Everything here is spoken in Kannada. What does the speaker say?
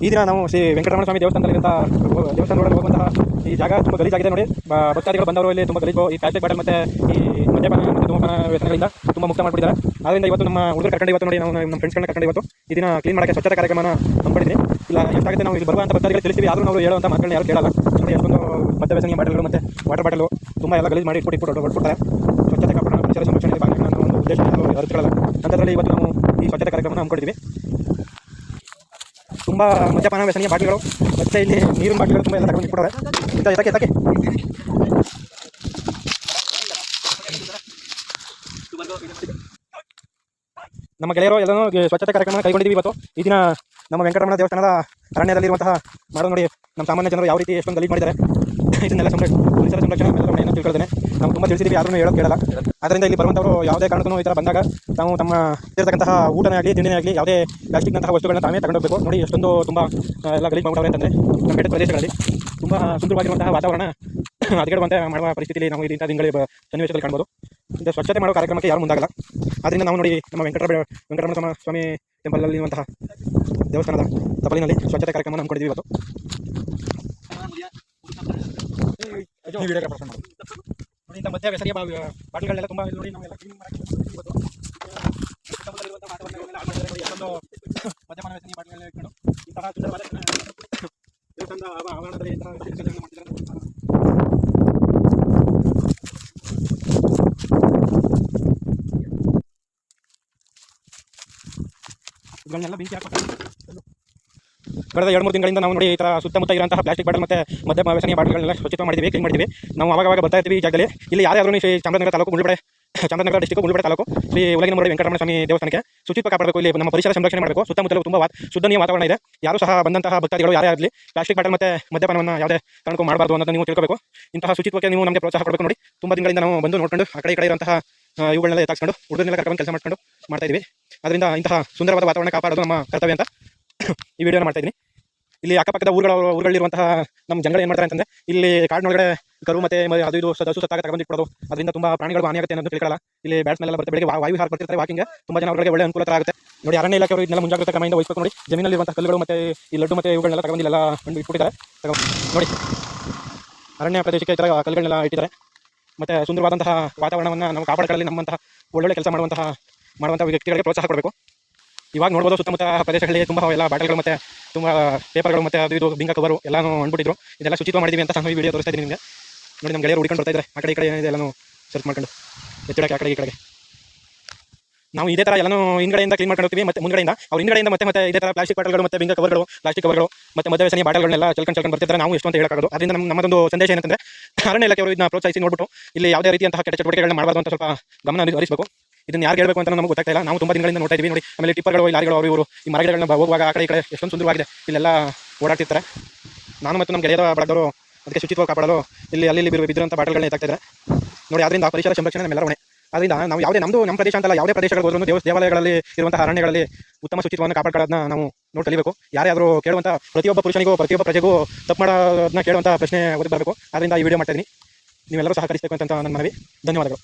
ಈ ದಿನ ನಾವು ಶ್ರೀ ವೆಂಕಟರಮಣ ಸ್ವಾಮಿ ದೇವಸ್ಥಾನದಲ್ಲಿರುವಂಥ ದೇವಸ್ಥಾನದೊಳಗೆ ಹೋಗುವಂತಹ ಈ ಜಾಗ ತುಂಬ ಗಲೀಜಾಗಿದೆ ನೋಡಿ. ಭಕ್ತಾದಿಗಳು ಬಂದವರು ಇಲ್ಲಿ ತುಂಬ ಗಲೀಜು, ಈ ಪ್ಲಾಸ್ಟಿಕ್ ಬಾಟಲ್ ಮತ್ತು ಈ ಮದ್ಯಪಾನ ಮತ್ತು ಧೂಮಪಾನ ವ್ಯಸನಗಳಿಂದ ತುಂಬ ಮುಕ್ತ ಮಾಡಿಬಿಟ್ಟಿದ್ದಾರೆ. ಆದ್ದರಿಂದ ಇವತ್ತು ನಮ್ಮ ಹುಡುಗರು ಕರ್ಕೊಂಡು ಇವತ್ತು ನೋಡಿ ನಾವು ನಮ್ಮ ಫ್ರೆಂಡ್ಸ್ಗಳನ್ನ ಕರ್ಕೊಂಡು ಇವತ್ತು ಈ ದಿನ ಕ್ಲೀನ್ ಮಾಡೋಕ್ಕೆ ಸ್ವಚ್ಛತೆ ಕಾರ್ಯಕ್ರಮನ ಹಮ್ಮಿಕೊಂಡಿದ್ದೀನಿ. ಇಲ್ಲ ಎಷ್ಟಾಗುತ್ತೆ ನಾವು ಇಲ್ಲಿ ಬರುವಂಥ ಭಕ್ತಾದಿಗಳು ತಿಳಿಸ್ತೀವಿ, ಆದರೂ ನಾವು ಹೇಳುವಂಥ ಮಾತುಗಳನ್ನ ಯಾರು ಕೇಳಲ್ಲ. ನೋಡಿ ಎಷ್ಟೊಂದು ಮದ್ಯ ವ್ಯಸನಿಯ ಬಾಟಲ್ಗಳು ಮತ್ತು ವಾಟರ್ ಬಾಟಲು ತುಂಬ ಎಲ್ಲ ಗಲೀಜು ಮಾಡಿ ಹೊಡ್ಬಿಡ್ತಾರೆ. ಸ್ವಚ್ಛತೆ ಕಾಪಾಡೋಣ, ಪರಿಸರ ಸಂರಕ್ಷಣೆ ಭಾಗನ ಅನ್ನೋ ಒಂದು ಉದ್ದೇಶ ಅರಿತುಕೊಳ್ಳಲ್ಲ. ನಂತರದಲ್ಲಿ ಇವತ್ತು ನಾವು ಈ ಸ್ವಚ್ಛತೆ ಕಾರ್ಯಕ್ರಮನ ಹಮ್ಮಿಕೊಂಡಿದ್ದೀವಿ. ತುಂಬ ಮದ್ಯಪಾನ ವ್ಯಸನಿಯ ಬಾಟಲ್ಗಳು ಮತ್ತು ಇಲ್ಲಿ ನೀರಿನ ಬಾಟಲ್ಗಳು ತುಂಬ ಎಲ್ಲ ತಗೊಂಡು ಇಟ್ಬಿಡೋರೆ. ಎತ್ತಕ್ಕೆ ನಮ್ಮ ಗೆಳೆಯರು ಎಲ್ಲನೂ ಸ್ವಚ್ಛತೆ ಕಾರ್ಯಕ್ರಮ ಕೈಗೊಂಡಿದ್ದೀವಿ ಇವತ್ತು. ಈ ದಿನ ನಮ್ಮ ವೆಂಕಟರಮಣ ದೇವಸ್ಥಾನದ ಅರಣ್ಯದಲ್ಲಿರುವಂತಹ ಮಾಡೋದು ನೋಡಿ, ನಮ್ಮ ಸಾಮಾನ್ಯ ಜನರು ಯಾವ ರೀತಿ ಎಷ್ಟೊಂದು ಗಲೀಜು ಮಾಡಿದ್ದಾರೆ. ಇದನ್ನೆಲ್ಲ ಪರಿಸರ ಸಂರಕ್ಷಣೆ ಏನೋ ತಿಳ್ಕೊಳ್ತೇನೆ. ನಾವು ತುಂಬ ತಿಳಿಸಿದ್ದೀವಿ, ಯಾರೂ ಹೇಳೋದು ಕೇಳಲ್ಲ. ಆದ್ದರಿಂದ ಇಲ್ಲಿ ಬರುವಂಥವರು ಯಾವುದೇ ಕಾರಣಕ್ಕೂ ಈ ಥರ ಬಂದಾಗ ನಾವು ತಮ್ಮ ಇರತಕ್ಕಂತಹ ಊಟನೇ ಆಗಲಿ ತಿಂಡಿನೇ ಆಗಲಿ ಯಾವುದೇ ಪ್ಲಾಸ್ಟಿಕ್ನಂತಹ ವಸ್ತುಗಳನ್ನ ತಾವೇ ತಗೊಂಡೋಗಬೇಕು. ನೋಡಿ ಎಷ್ಟೊಂದು ತುಂಬ ಎಲ್ಲ ಗಲೀಜು ಮಾಡ್ತಾರೆ ಅಂತಂದರೆ ನಮ್ಮ ಬೆಟ್ಟ ಪ್ರದೇಶಗಳಲ್ಲಿ ತುಂಬ ಸುಂದರವಾಗಿರುವಂತಹ ವಾತಾವರಣ ಹದಗೆಡುವಂತೆ ಮಾಡುವ ಪರಿಸ್ಥಿತಿಯಲ್ಲಿ ನಾವು ಇಂಥ ದಿನಗಳ ಸನ್ನಿವೇಶದಲ್ಲಿ ಕಾಣ್ಬೋದು. ಇಂಥ ಸ್ವಚ್ಛತೆ ಮಾಡೋ ಕಾರ್ಯಕ್ರಮಕ್ಕೆ ಯಾರು ಮುಂದಾಗಲ್ಲ. ಆದ್ದರಿಂದ ನಾವು ನೋಡಿ ನಮ್ಮ ವೆಂಕಟರಮಣ ಸ್ವಾಮಿ ಟೆಂಪಲಲ್ಲಿ ಇರುವಂತಹ ದೇವಸ್ಥಾನದ ತಪಲಿನಲ್ಲಿ ಸ್ವಚ್ಛತೆ ಕಾರ್ಯಕ್ರಮ ಹಮ್ಮಿಕೊಂಡಿದ್ದೀವಿ ಇವತ್ತು. ನೋಡಿ ಇಂಥ ಮದ್ಯ ವ್ಯಸನಿಯ ಬಾಟಲ್ಗಳೆಲ್ಲ ತುಂಬ ನೋಡಿ ನಾವೆಲ್ಲ ಕ್ಲೀನಿಂಗ್ ಮಾಡಕ್ಕೆ ಇವತ್ತು ಸುತ್ತಮುತ್ತಲಿರುವಂಥ ವಾತಾವರಣಗಳನ್ನೆಲ್ಲ ಹಾಳು ಮಾಡಿದರೆ ನೋಡಿ ಎಷ್ಟೊಂದು ಮದ್ಯಪಾನ ವ್ಯಸನಿಯ ಬಾಟಲ್ಗಳನ್ನ ಇಟ್ಕೊಂಡು ಇಂತಹ ಸುಂದರವಾದ ದೇವಸ್ಥಾನದ ಆವರಣದಲ್ಲಿ ಇಂತಹ ವಿಸರ್ಜನೆ ಮಾಡ್ತಿದ್ದಾರೆ. ಇವುಗಳನ್ನೆಲ್ಲ ಬೆಂಕಿ ಹಾಕ್ತಾರೆ. ಕಳೆದ 2-3 ತಿಂಗಳಿಂದ ನಾವು ನೋಡಿ ಈ ಥರ ಸುತ್ತಮುತ್ತ ಇರುವಂತಹ ಪ್ಲಾಸ್ಟಿಕ್ ಬಾಟಲ್ ಮತ್ತು ಮದ್ಯ ವ್ಯಸನಿಯ ಬಾಟಲ್ಗಳನ್ನೆಲ್ಲ ಸ್ವಚ್ಛತೆ ಮಾಡಿದ್ದೀವಿ, ಕ್ಲೀನ್ ಮಾಡಿದ್ದೀವಿ. ನಾವು ಆವಾಗ ಬರ್ತಾ ಇರ್ತೀವಿ ಈ ಜಾಗದಲ್ಲಿ. ಇಲ್ಲಿ ಯಾರಾದರೂ ಶ್ರೀ ಚಾಮರಾಜನಗರ ತಾಲೂಕು ಚಾಮರಾಜನಗರ ಡಿಸ್ಟಿಕ್ ಮುಳ್ಳುಬೇಡ ತಾಲೂಕು ಶ್ರೀ ಉಲಗಿನ ಮುರಡಿ ವೆಂಕಟರಮಣ ಸ್ವಾಮಿ ದೇವಸ್ಥಾನಕ್ಕೆ ಶುಚಿತ್ವ ಕಾಪಾಡಬೇಕು. ಇಲ್ಲಿ ನಮ್ಮ ಪರಿಸರ ಸಂರಕ್ಷಣೆ ಮಾಡಬೇಕು. ಸುತ್ತಮುತ್ತಲು ತುಂಬ ಶುದ್ಧನೀಯ ವಾತಾವರಣ ಇದೆ. ಯಾರು ಸಹ ಬಂದಂತಹ ಭಕ್ತಾದಿಗಳು ಯಾರೇ ಆಗಲಿ ಪ್ಲಾಸ್ಟಿಕ್ ಬಾಟಲ್ ಮತ್ತು ಮದ್ಯಪಾನವನ್ನು ಯಾವುದೇ ಕಾರಣಕ್ಕೂ ಮಾಡಬಾರ್ದು ಅನ್ನೋದು ನೀವು ತಿಳ್ಕೋಬೇಕು. ಇಂತಹ ಶುಚಿತ್ವಕ್ಕೆ ನೀವು ನಮಗೆ ಪ್ರೋತ್ಸಾಹ ಕೊಡಬೇಕು. ನೋಡಿ ತುಂಬ ದಿನಗಳಿಂದ ನಾವು ಬಂದು ನೋಡ್ಕೊಂಡು ಆ ಕಡೆ ಇರುವಂತಹ ಇವುಗಳನ್ನೆಲ್ಲ ಎತ್ತಾಕ್ಸ್ಕೊಂಡು ಹುಡುಗರನ್ನೆಲ್ಲ ಕರ್ಕೊಂಡು ಕೆಲಸ ಮಾಡ್ಕೊಂಡು ಮಾಡ್ತಾ ಇದ್ದೀವಿ. ಅದರಿಂದ ಇಂತಹ ಸುಂದರವಾದ ವಾತಾವರಣ ಕಾಪಾಡೋದು ನಮ್ಮ ಕರ್ತವ್ಯ ಅಂತ ಈ ವಿಡಿಯೋನ ಮಾಡ್ತಾ ಇದ್ದೀನಿ. ಇಲ್ಲಿ ಅಕ್ಕಪಕ್ಕದ ಊರುಗಳಿರುವಂತಹ ನಮ್ಮ ಜನಗಳು ಏನು ಮಾಡ್ತಾರೆ ಅಂತಂದರೆ ಇಲ್ಲಿ ಕಾಡಿನೊಳಗಡೆ ಕರು ಮತ್ತು ಅದು ಇದು ಹಸು ಸತ್ತಾಗ ತಗೊಂಡಿಟ್ಬಿಡೋದು. ಅದರಿಂದ ತುಂಬ ಪ್ರಾಣಿಗಳು ಹಾನಿಯಾಗುತ್ತೆ ಅನ್ನೋದು ತಿಳ್ಕೊಳ್ಳಲ್ಲ. ಇಲ್ಲಿ ಬ್ಯಾಟ್ಸ್ಮೆಲ್ಲ ಬರುತ್ತೆ, ಬೆಳಗ್ಗೆ ವಾಯು ಹಾರ ಬರ್ತಿರ್ತಾರೆ ವಾಕಿಂಗ್. ತುಂಬ ಜನ ಅವರಿಗೆ ಒಳ್ಳೆ ಅನುಕೂಲ ಆಗುತ್ತೆ. ನೋಡಿ ಅರಣ್ಯ ಇಲಾಖೆಯವರು ಇದನ್ನೆಲ್ಲ ಮುಂಜಾಗ್ರತಾ ಕ್ರಮದಿಂದ ವಹಿಸಬೇಕು. ನೋಡಿ ಜಮೀನಲ್ಲಿರುವಂಥ ಕಲ್ಲುಗಳು ಮತ್ತು ಈ ಲಡ್ಡು ಮತ್ತು ಇವುಗಳನ್ನೆಲ್ಲ ತಗೊಂಡಿಲ್ಲ ಇಟ್ಬಿಟ್ಟಿದ್ದಾರೆ. ನೋಡಿ ಅರಣ್ಯ ಪ್ರದೇಶಕ್ಕೆ ಈ ಥರ ಕಲ್ಲುಗಳನ್ನೆಲ್ಲ ಇಟ್ಟಿದ್ದಾರೆ. ಮತ್ತು ಸುಂದರವಾದಂತಹ ವಾತಾವರಣವನ್ನು ನಾವು ಕಾಪಾಡಿಕೊಳ್ಳಲು ನಮ್ಮಂತಹ ಒಳ್ಳೊಳ್ಳೆ ಕೆಲಸ ಮಾಡುವಂಥ ವ್ಯಕ್ತಿಗಳಿಗೆ ಪ್ರೋತ್ಸಾಹ ಕೊಡಬೇಕು. ಇವಾಗ ನೋಡ್ಬೋದು ಸುತ್ತಮುತ್ತ ಪ್ರದೇಶಗಳಲ್ಲಿ ತುಂಬ ಎಲ್ಲ ಬಾಟಲ್ಗಳು ಮತ್ತು ತುಂಬ ಪೇಪರ್ಗಳು ಮತ್ತು ಅದು ಇದು ಬಿಂಗ ಕವರು ಎಲ್ಲನೂ ಅಂದ್ಬಿಟ್ಟಿದ್ರು. ಇದೆಲ್ಲ ಶುಚಿತ್ವ ಮಾಡಿದ್ದೀವಿ ಅಂತ ನಾನು ಈ ವಿಡಿಯೋ ತೋರಿಸ್ತಾ ಇದ್ದೀನಿ ನಿಮಗೆ. ನೋಡಿ ನಮ್ಮ ಗೆಳೆಯರು ಹುಡ್ಕೊಂಡು ಬರ್ತಾ ಇದ್ದಾರೆ. ಆ ಕಡೆ ಈ ಕಡೆ ಏನಿದೆ ಎಲ್ಲನೂ ಸರ್ಚ್ ಮಾಡ್ಕೊಂಡು ಎತ್ತಿಡಕ್ಕೆ ಆ ಕಡೆ ಈ ಕಡೆಗೆ. ನಾವು ಇದೇ ಥರ ಎಲ್ಲನೂ ಹಿಂದ್ಗಡೆಯಿಂದ ಕ್ಲೀನ್ ಮಾಡ್ಕೊಂಡು ಹೋಗ್ತೀವಿ. ಮತ್ತು ಮುಂದ್ಗಡೆಯಿಂದ ಅವ್ರು ಹಿಂದ್ಗಡೆಯಿಂದ ಮತ್ತೆ ಇದೇ ಥರ ಪ್ಲಾಸ್ಟಿಕ್ ಬಾಟಲ್ಗಳು ಮತ್ತು ಬಿಂಗ ಕವರ್ಗಳು ಪ್ಲಾಸ್ಟಿಕ್ ಕವರ್ಗಳು ಮತ್ತು ಮದ್ಯ ವ್ಯಸನಿಯ ಬಾಟಲ್ಗಳನ್ನೆಲ್ಲ ಚಲ್ಕೊಂಡು ಬರ್ತಿರ್ತಾರೆ. ನಾವು ಎಷ್ಟು ಅಂತ ಹೇಳೋಕ್ಕಾಗೋದು. ಅದರಿಂದ ನಮ್ಮದೊಂದು ಸಂದೇಶ ಏನಂತಂದರೆ ಅರಣ್ಯ ಇಲಾಖೆಯವರು ಇದನ್ನ ಪ್ರೋತ್ಸಾಹಿಸಿ ನೋಡ್ಬಿಟ್ಟು ಇಲ್ಲಿ ಯಾವುದೇ ರೀತಿಯಂತಹ ಕೆಟ್ಟ ಚಟುವಟಿಕೆಗಳನ್ನ ಮಾಡಬಾರ್ದು ಅಂತ ಸ್ವಲ್ಪ ಗಮನ ಹರಿಸಬೇಕು. ಇದನ್ನು ಯಾರು ಹೇಳಬೇಕು ಅಂತ ನಮಗೆ ಗೊತ್ತಾಗ್ತಾ ಇಲ್ಲ. ನಾವು ತುಂಬ ದಿನಗಳಿಂದ ನೋಡ್ತಾ ಇದ್ದೀವಿ. ನೋಡಿ ಆಮೇಲೆ ಟಿಪ್ಪರ್ಗಳು ಲಾರಿಗಳು ಅವರು ಇವರು ಈ ಮರಗಿಡಗಳನ್ನ ಹೋಗುವಾಗ ಆ ಕಡೆ ಈ ಕಡೆ ಎಷ್ಟೊಂದು ಸುಂದರವಾಗಿದೆ. ಇಲ್ಲೆಲ್ಲ ಓಡಾಡ್ತಿರ್ತಾರೆ. ನಾನು ಮತ್ತು ನಮ್ಮ ಗೆಳೆಯರ ಬಳಗದವರು ಅದಕ್ಕೆ ಶುಚಿತ್ವ ಕಾಪಾಡಲು ಇಲ್ಲಿ ಅಲ್ಲಿ ಬಿದ್ದಿರುವಂಥ ಬಾಟಲ್ಗಳನ್ನ ಎತ್ತಾಗ್ತಿದ್ದಾರೆ. ನೋಡಿ ಅದರಿಂದ ಪರಿಸರ ಸಂರಕ್ಷಣೆ ನಮ್ಮೆಲ್ಲರ ಹೊಣೆ. ಅದರಿಂದ ನಾವು ಯಾವುದೇ ನಮ್ಮ ಪ್ರದೇಶ ಅಂತಲ್ಲ ಯಾವುದೇ ಪ್ರದೇಶಗಳಿಗೆ ಹೋದ್ರೂ ದೇವಾಲಯಗಳಲ್ಲಿ ಇರುವಂತಹ ಅರಣ್ಯಗಳಲ್ಲಿ ಉತ್ತಮ ಶುಚಿತ್ವವನ್ನು ಕಾಪಾಡ್ಕೊಳ್ಳೋದನ್ನ ನಾವು ನೋಡಿ ಕಲಿಬೇಕು. ಯಾರ್ಯಾದರೂ ಕೇಳುವಂಥ ಪ್ರತಿಯೊಬ್ಬ ಪುರುಷನಿಗೂ ಪ್ರತಿಯೊಬ್ಬ ಪ್ರಜೆಗೂ ತಪ್ಪು ಮಾಡೋದನ್ನ ಕೇಳುವಂಥ ಪ್ರಶ್ನೆ ಓದಿ ಬರಬೇಕು. ಅದರಿಂದ ಈ ವಿಡಿಯೋ ಮಾಡ್ತಾ ಇದ್ದೀನಿ. ನೀವೆಲ್ಲರೂ ಸಹಕರಿಸಬೇಕು ಅಂತ ನನ್ನ ಮನವಿ. ಧನ್ಯವಾದಗಳು.